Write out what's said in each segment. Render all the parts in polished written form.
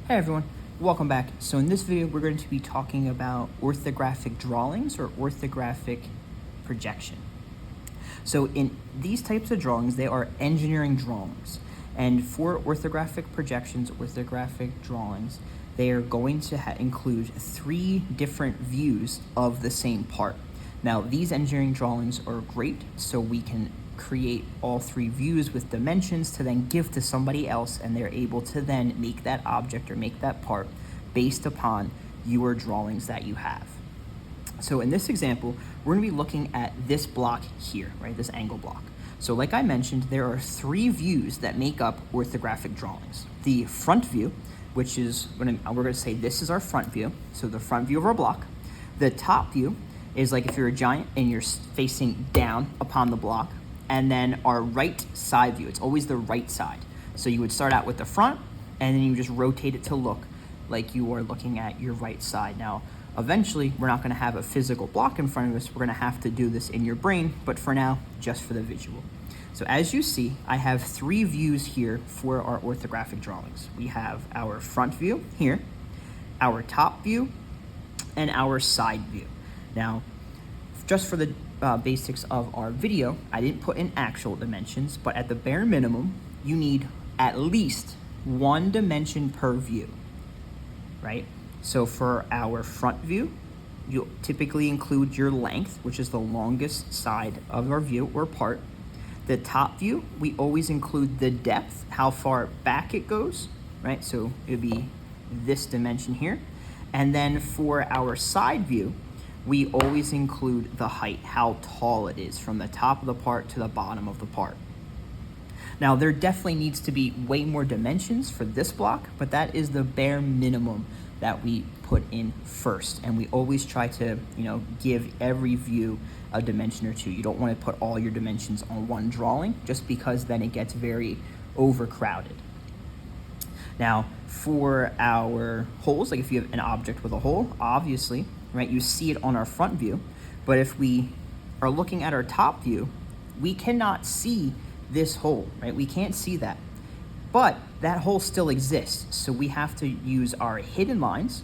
Hey everyone, welcome back. So in this video, we're going to be talking about orthographic drawings or orthographic projection. So in these types of drawings, they are engineering drawings. And for orthographic projections, orthographic drawings, they are going to include 3 different views of the same part. Now, these engineering drawings are great, so we can create all 3 views with dimensions to then give to somebody else, and they're able to then make that object or make that part based upon your drawings that you have. So in this example, we're going to be looking at this block here, right? This angle block. So like I mentioned, there are 3 views that make up orthographic drawings. The front view, which is we're going to say this is our front view, so the front view of our block. The top view is like if you're a giant and you're facing down upon the block. And then our right side view, it's always the right side. So you would start out with the front, and then you just rotate it to look like you are looking at your right side. Now, eventually, we're not gonna have a physical block in front of us. We're gonna have to do this in your brain, but for now, just for the visual. So as you see, I have 3 views here for our orthographic drawings. We have our front view here, our top view, and our side view. Now, just for the basics of our video, I didn't put in actual dimensions, but at the bare minimum, you need at least 1 dimension per view, right? So for our front view, you'll typically include your length, which is the longest side of our view or part. The top view, we always include the depth, how far back it goes, right? So it would be this dimension here. And then for our side view, we always include the height, how tall it is from the top of the part to the bottom of the part. Now, there definitely needs to be way more dimensions for this block, but that is the bare minimum that we put in first. And we always try to, give every view a dimension or 2. You don't want to put all your dimensions on one drawing, just because then it gets very overcrowded. Now, for our holes, like if you have an object with a hole, obviously, right, you see it on our front view, but if we are looking at our top view, we cannot see this hole, right? We can't see that, but that hole still exists. So we have to use our hidden lines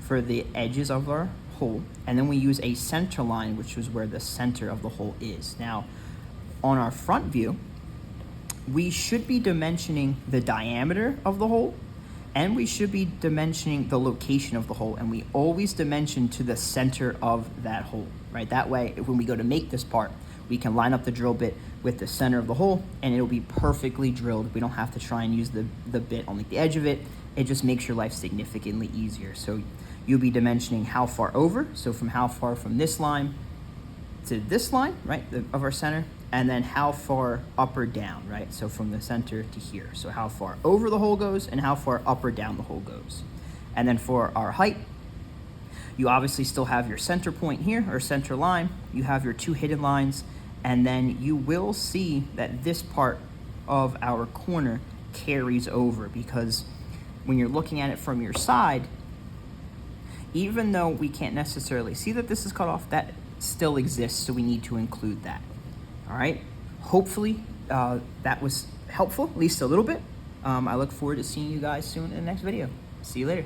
for the edges of our hole, and then we use a center line, which is where the center of the hole is. Now, on our front view, we should be dimensioning the diameter of the hole, and we should be dimensioning the location of the hole, and we always dimension to the center of that hole, right? That way, when we go to make this part, we can line up the drill bit with the center of the hole, and it'll be perfectly drilled. We don't have to try and use the bit on like the edge of it. It just makes your life significantly easier. So you'll be dimensioning how far over, so from how far from this line to this line, right, of our center, and then how far up or down, right? So from the center to here. So how far over the hole goes and how far up or down the hole goes. And then for our height, you obviously still have your center point here, or center line. You have your 2 hidden lines, and then you will see that this part of our corner carries over, because when you're looking at it from your side, even though we can't necessarily see that this is cut off, that still exists, so we need to include that. All right, hopefully that was helpful, at least a little bit. I look forward to seeing you guys soon in the next video. See you later.